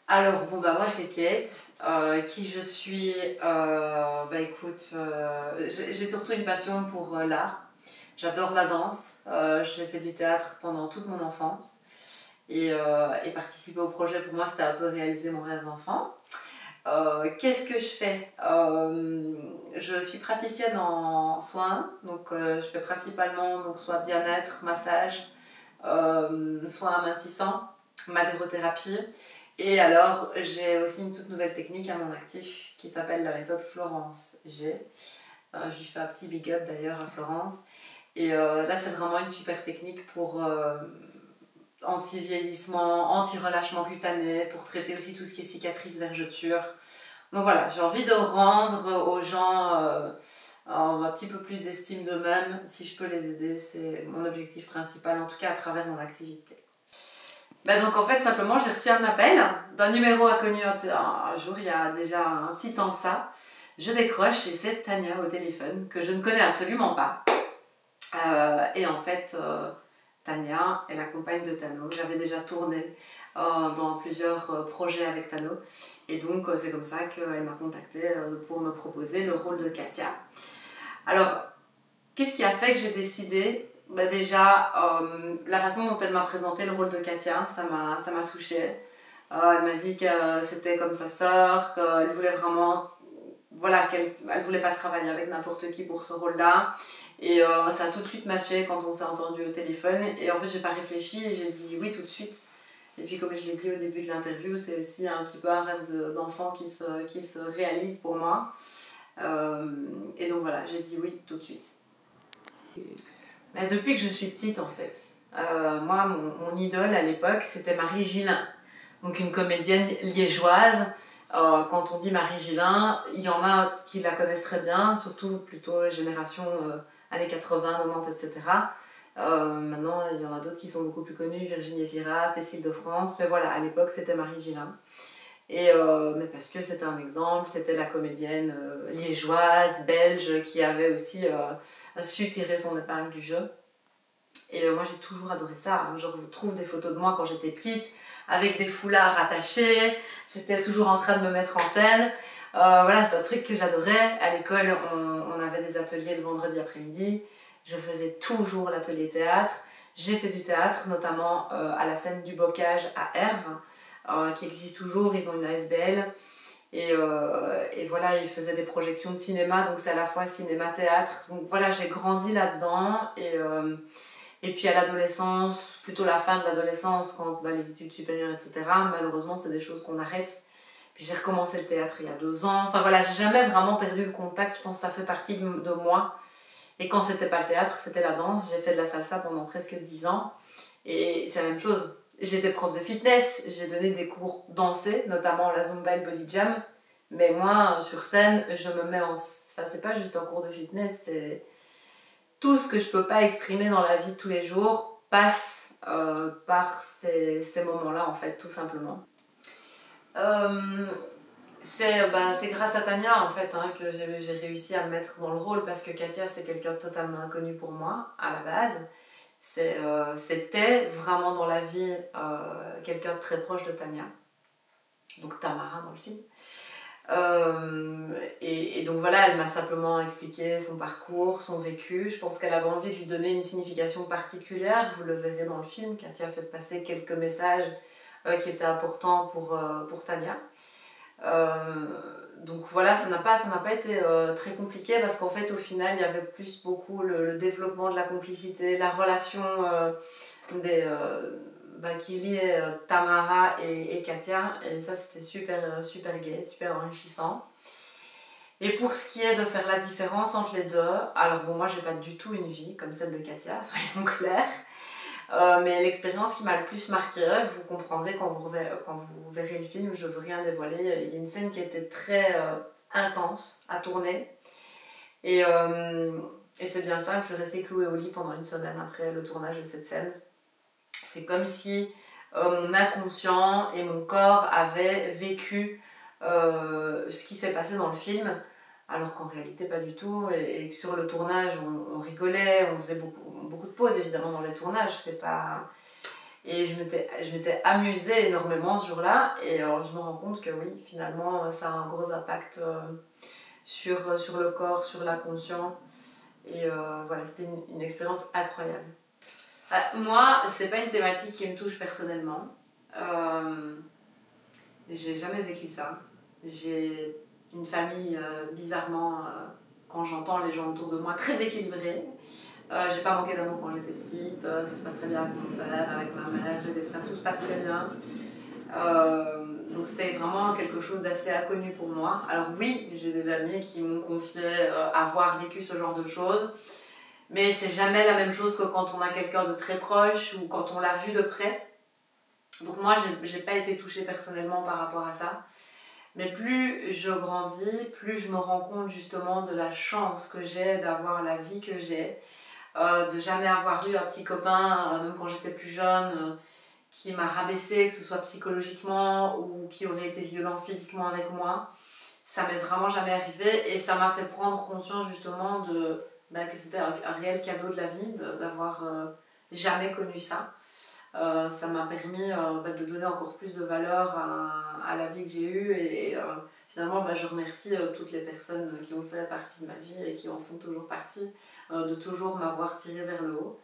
Alors, bon, bah moi c'est Kate, qui je suis. Écoute, j'ai surtout une passion pour l'art. J'adore la danse. J'ai fait du théâtre pendant toute mon enfance. Et participer au projet, pour moi, c'était un peu réaliser mon rêve d'enfant. Qu'est-ce que je fais? Je suis praticienne en soins, donc je fais principalement donc, soit bien-être, massage, soins amincissants, madérothérapie. Et alors, j'ai aussi une toute nouvelle technique à mon actif qui s'appelle la méthode Florence G. Je lui fais un petit big up d'ailleurs à Florence. Et là, c'est vraiment une super technique pour anti-vieillissement, anti-relâchement cutané, pour traiter aussi tout ce qui est cicatrices, vergetures. Donc voilà, j'ai envie de rendre aux gens un petit peu plus d'estime d'eux-mêmes. Si je peux les aider, c'est mon objectif principal, en tout cas à travers mon activité. Donc en fait, simplement, j'ai reçu un appel d'un numéro inconnu un jour, il y a déjà un petit temps de ça. Je décroche et c'est Tania au téléphone, que je ne connais absolument pas. Et en fait, Tania est la compagne de Tano. J'avais déjà tourné dans plusieurs projets avec Tano. Et donc, c'est comme ça qu'elle m'a contactée pour me proposer le rôle de Katia. Alors, qu'est-ce qui a fait que j'ai décidé? Déjà, la façon dont elle m'a présenté le rôle de Katia, ça m'a touchée. Elle m'a dit que c'était comme sa sœur, qu'elle voulait vraiment... Voilà, qu'elle voulait pas travailler avec n'importe qui pour ce rôle-là. Et ça a tout de suite matché quand on s'est entendu au téléphone. Et en fait, j'ai pas réfléchi et j'ai dit oui tout de suite. Et puis, comme je l'ai dit au début de l'interview, c'est aussi un petit peu un rêve d'enfant qui se réalise pour moi. Et donc voilà, j'ai dit oui tout de suite. Mais depuis que je suis petite, en fait, moi, mon idole à l'époque, c'était Marie Gillin. Donc une comédienne liégeoise. Quand on dit Marie Gillin, il y en a qui la connaissent très bien, surtout plutôt génération années 80, 90, etc. Maintenant, il y en a d'autres qui sont beaucoup plus connues, Virginie Efira, Cécile de France. Mais voilà, à l'époque, c'était Marie Gillin. Mais parce que c'était un exemple, c'était la comédienne liégeoise, belge, qui avait aussi su tirer son épingle du jeu. Et moi j'ai toujours adoré ça. Je retrouve des photos de moi quand j'étais petite, avec des foulards attachés, j'étais toujours en train de me mettre en scène. Voilà, c'est un truc que j'adorais. À l'école, on avait des ateliers le vendredi après-midi. Je faisais toujours l'atelier théâtre. J'ai fait du théâtre, notamment à la scène du Bocage à Herve, qui existe toujours, ils ont une ASBL. Et voilà, ils faisaient des projections de cinéma, donc c'est à la fois cinéma-théâtre. Donc voilà, j'ai grandi là-dedans. Et puis à l'adolescence, plutôt la fin de l'adolescence, quand les études supérieures, etc., malheureusement, c'est des choses qu'on arrête. Puis j'ai recommencé le théâtre il y a 2 ans. Enfin voilà, j'ai jamais vraiment perdu le contact. Je pense que ça fait partie de moi. Et quand c'était pas le théâtre, c'était la danse. J'ai fait de la salsa pendant presque 10 ans. Et c'est la même chose. J'étais prof de fitness. J'ai donné des cours dansés, notamment la Zumba et le Body Jam. Mais moi, sur scène, je me mets en... Enfin, c'est pas juste un cours de fitness, c'est... Tout ce que je peux pas exprimer dans la vie de tous les jours passe par ces moments-là, en fait, tout simplement. C'est grâce à Tania, en fait, hein, que j'ai réussi à me mettre dans le rôle, parce que Katia, c'est quelqu'un de totalement inconnu pour moi, à la base. C'était vraiment dans la vie quelqu'un de très proche de Tania, donc Tamara dans le film. Et donc voilà, elle m'a simplement expliqué son parcours, son vécu. Je pense qu'elle avait envie de lui donner une signification particulière. Vous le verrez dans le film, Katia fait passer quelques messages qui étaient importants pour Tania. Donc voilà, ça n'a pas été très compliqué, parce qu'en fait au final il y avait plus beaucoup le développement de la complicité, la relation qui liait Tamara et Katia, et ça c'était super gai, super enrichissant. Et pour ce qui est de faire la différence entre les deux, alors bon, moi j'ai pas du tout une vie comme celle de Katia, soyons clairs. Mais l'expérience qui m'a le plus marqué, vous comprendrez quand vous verrez le film, je veux rien dévoiler. Il y a une scène qui était très intense à tourner. Et c'est bien simple, je suis restée clouée au lit pendant une semaine après le tournage de cette scène. C'est comme si mon inconscient et mon corps avaient vécu ce qui s'est passé dans le film, alors qu'en réalité pas du tout. Et que sur le tournage, on rigolait, on faisait beaucoup de pauses évidemment dans les tournages. C'est pas... Et je m'étais amusée énormément ce jour-là. Et je me rends compte que oui, finalement, ça a un gros impact sur le corps, sur l'inconscient. Et voilà, c'était une expérience incroyable. Moi, c'est pas une thématique qui me touche personnellement. J'ai jamais vécu ça. J'ai une famille bizarrement, quand j'entends les gens autour de moi, très équilibrée. J'ai pas manqué d'amour quand j'étais petite, ça se passe très bien avec mon père, avec ma mère, j'ai des frères, tout se passe très bien. Donc c'était vraiment quelque chose d'assez inconnu pour moi. Alors oui, j'ai des amis qui m'ont confié avoir vécu ce genre de choses, mais c'est jamais la même chose que quand on a quelqu'un de très proche ou quand on l'a vu de près. Donc moi, j'ai pas été touchée personnellement par rapport à ça. Mais plus je grandis, plus je me rends compte justement de la chance que j'ai d'avoir la vie que j'ai, de jamais avoir eu un petit copain, même quand j'étais plus jeune, qui m'a rabaissée, que ce soit psychologiquement ou qui aurait été violent physiquement avec moi. Ça m'est vraiment jamais arrivé et ça m'a fait prendre conscience justement que c'était un réel cadeau de la vie d'avoir jamais connu ça. Ça m'a permis de donner encore plus de valeur à la vie que j'ai eue et finalement je remercie toutes les personnes qui ont fait partie de ma vie et qui en font toujours partie, de toujours m'avoir tirée vers le haut.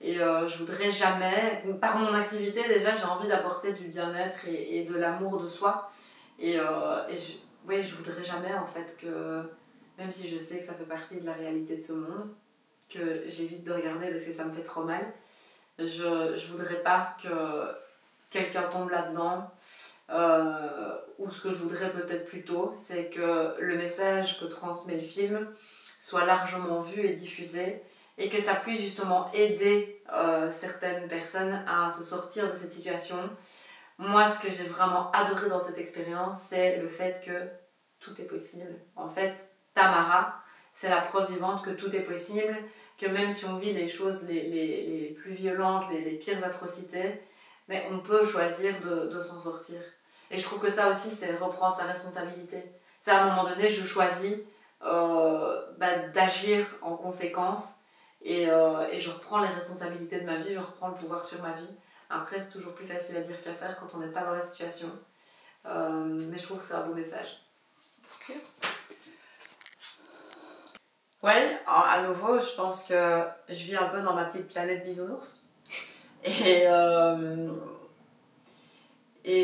Et je voudrais jamais, par mon activité déjà, j'ai envie d'apporter du bien-être et de l'amour de soi. Et je voudrais jamais en fait que, même si je sais que ça fait partie de la réalité de ce monde, que j'évite de regarder parce que ça me fait trop mal, je voudrais pas que quelqu'un tombe là-dedans. Ou ce que je voudrais peut-être plutôt, c'est que le message que transmet le film soit largement vu et diffusé et que ça puisse justement aider certaines personnes à se sortir de cette situation. Moi, ce que j'ai vraiment adoré dans cette expérience, c'est le fait que tout est possible. En fait, Tamara, c'est la preuve vivante que tout est possible, que même si on vit les choses les plus violentes, les pires atrocités, mais on peut choisir de s'en sortir. Et je trouve que ça aussi, c'est reprendre sa responsabilité. C'est à un moment donné, je choisis d'agir en conséquence et je reprends les responsabilités de ma vie, je reprends le pouvoir sur ma vie. Après, c'est toujours plus facile à dire qu'à faire quand on n'est pas dans la situation. Mais je trouve que c'est un beau message. Okay. Ouais, à nouveau, je pense que je vis un peu dans ma petite planète bisounours. Et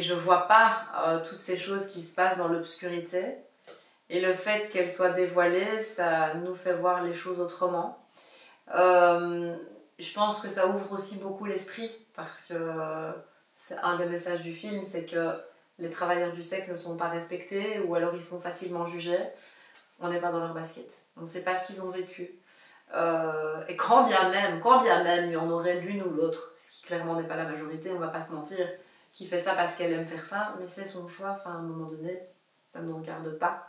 je vois pas toutes ces choses qui se passent dans l'obscurité. Et le fait qu'elles soient dévoilées, ça nous fait voir les choses autrement. Je pense que ça ouvre aussi beaucoup l'esprit, parce que c'est un des messages du film, c'est que les travailleurs du sexe ne sont pas respectés, ou alors ils sont facilement jugés. On n'est pas dans leur basket. On ne sait pas ce qu'ils ont vécu. Et quand bien même il y en aurait l'une ou l'autre, ce qui clairement n'est pas la majorité, on ne va pas se mentir, qui fait ça parce qu'elle aime faire ça, mais c'est son choix, enfin, à un moment donné, ça ne nous regarde pas.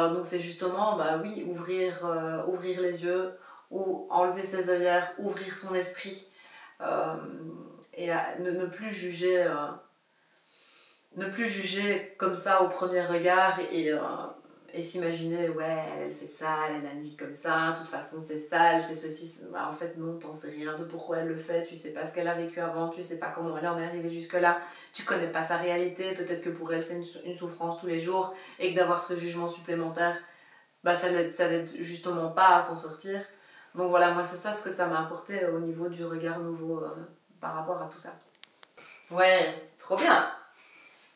Donc c'est justement, ouvrir les yeux, ou enlever ses œillères, ouvrir son esprit, et ne plus juger comme ça au premier regard et s'imaginer, ouais, elle fait ça, elle a une vie comme ça, de toute façon c'est sale, c'est ceci, en fait non, t'en sais rien de pourquoi elle le fait, tu sais pas ce qu'elle a vécu avant, tu sais pas comment elle en est arrivée jusque là, tu connais pas sa réalité, peut-être que pour elle c'est une souffrance tous les jours et que d'avoir ce jugement supplémentaire, ça n'aide justement pas à s'en sortir. Donc voilà, moi c'est ça ce que ça m'a apporté au niveau du regard nouveau par rapport à tout ça. Ouais, trop bien.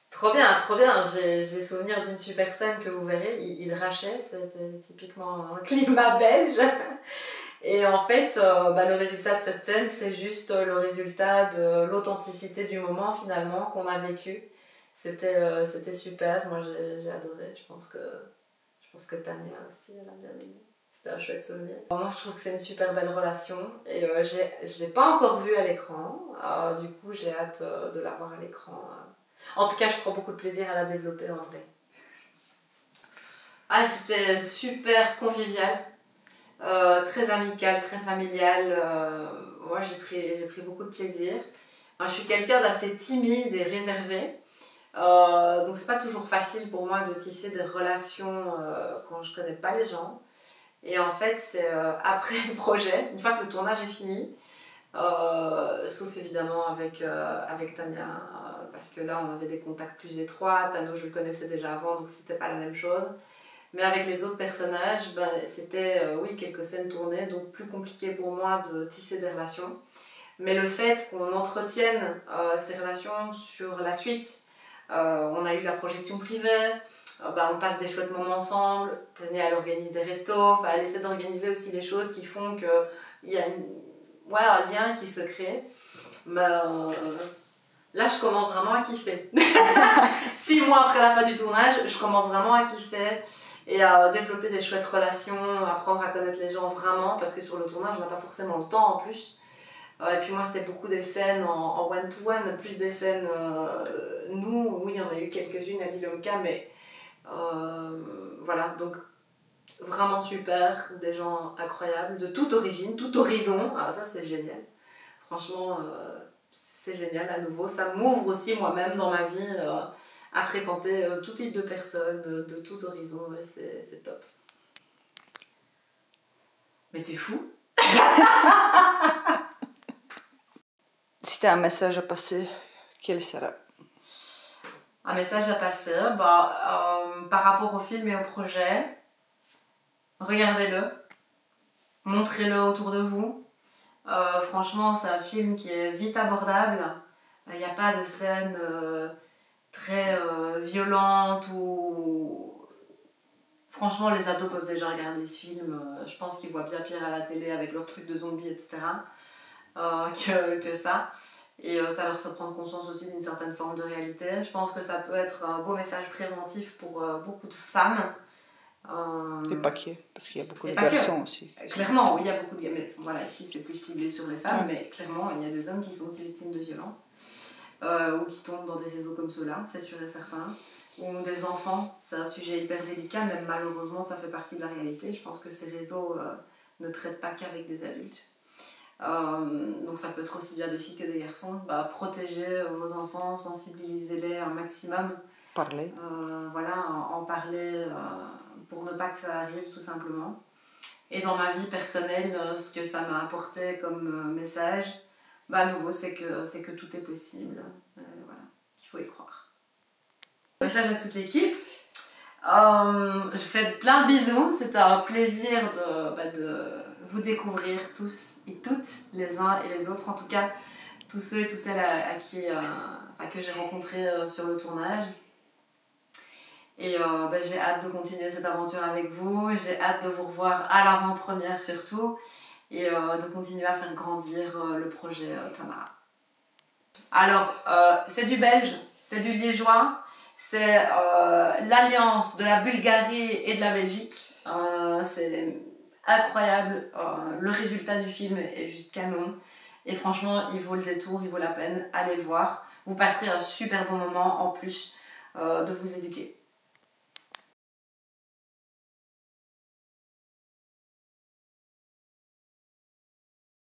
Trop bien, trop bien. J'ai souvenir d'une super scène que vous verrez, Hydrachais, c'était typiquement un climat belge. Et en fait, le résultat de cette scène, c'est juste le résultat de l'authenticité du moment finalement qu'on a vécu. C'était super, moi j'ai adoré, je pense que Tania aussi, elle a bien aimé. C'était un chouette souvenir. Moi je trouve que c'est une super belle relation et je ne l'ai pas encore vue à l'écran, du coup j'ai hâte de la voir à l'écran. En tout cas, je prends beaucoup de plaisir à la développer en vrai. C'était super convivial, très amical, très familial. Moi, j'ai pris beaucoup de plaisir. Je suis quelqu'un d'assez timide et réservé. Donc, c'est pas toujours facile pour moi de tisser des relations quand je connais pas les gens. Et en fait, c'est après le projet, une fois que le tournage est fini, sauf évidemment avec Tania, parce que là on avait des contacts plus étroits. Tano je le connaissais déjà avant, donc c'était pas la même chose. Mais avec les autres personnages, ben, c'était oui, quelques scènes tournées, donc plus compliqué pour moi de tisser des relations. Mais le fait qu'on entretienne ces relations sur la suite, on a eu la projection privée, ben, on passe des chouettes moments ensemble, Tania elle organise des restos, elle essaie d'organiser aussi des choses qui font qu'il y a un lien qui se crée. Ben, là je commence vraiment à kiffer. 6 mois après la fin du tournage, je commence vraiment à kiffer et à développer des chouettes relations, apprendre à connaître les gens vraiment, parce que sur le tournage on n'a pas forcément le temps en plus. Et puis moi c'était beaucoup des scènes en one-to-one, plus des scènes nous, oui il y en a eu quelques-unes à Lilomka, mais voilà, donc vraiment super, des gens incroyables, de toute origine, tout horizon, ah, ça c'est génial. Franchement, c'est génial à nouveau, ça m'ouvre aussi moi-même dans ma vie à fréquenter tout type de personnes, de tout horizon, et c'est top. Mais t'es fou? Si tu as un message à passer, quel sera? Un message à passer, par rapport au film et au projet, regardez-le, montrez-le autour de vous. Franchement, c'est un film qui est vite abordable. Il n'y a pas de scène très violente ou... Franchement, les ados peuvent déjà regarder ce film. Je pense qu'ils voient bien pire à la télé avec leurs trucs de zombies, etc. Que ça. Et ça leur fait prendre conscience aussi d'une certaine forme de réalité. Je pense que ça peut être un beau message préventif pour beaucoup de femmes. Et pas que, parce qu'il y a beaucoup de garçons aussi. Clairement, oui, il y a beaucoup de... Mais voilà, ici c'est plus ciblé sur les femmes, mais clairement, il y a des hommes qui sont aussi victimes de violences. Ou qui tombent dans des réseaux comme ceux-là, c'est sûr et certain. Ou des enfants, c'est un sujet hyper délicat, même malheureusement ça fait partie de la réalité. Je pense que ces réseaux ne traitent pas qu'avec des adultes. Donc ça peut être aussi bien des filles que des garçons. Protégez vos enfants, sensibilisez-les un maximum. Parler. Voilà, en parler pour ne pas que ça arrive tout simplement. Et dans ma vie personnelle, ce que ça m'a apporté comme message, à nouveau, c'est que tout est possible. Voilà, qu'il faut y croire. Message à toute l'équipe. Je vous fais plein de bisous. C'était un plaisir de vous découvrir tous et toutes, les uns et les autres. En tout cas, tous ceux et toutes celles à qui, que j'ai rencontrés sur le tournage. Et j'ai hâte de continuer cette aventure avec vous. J'ai hâte de vous revoir à l'avant-première surtout. Et de continuer à faire grandir le projet Tamara. Alors, c'est du belge, c'est du liégeois, c'est l'alliance de la Bulgarie et de la Belgique. C'est incroyable, le résultat du film est juste canon. Et franchement, il vaut le détour, il vaut la peine, allez le voir. Vous passerez un super bon moment en plus de vous éduquer.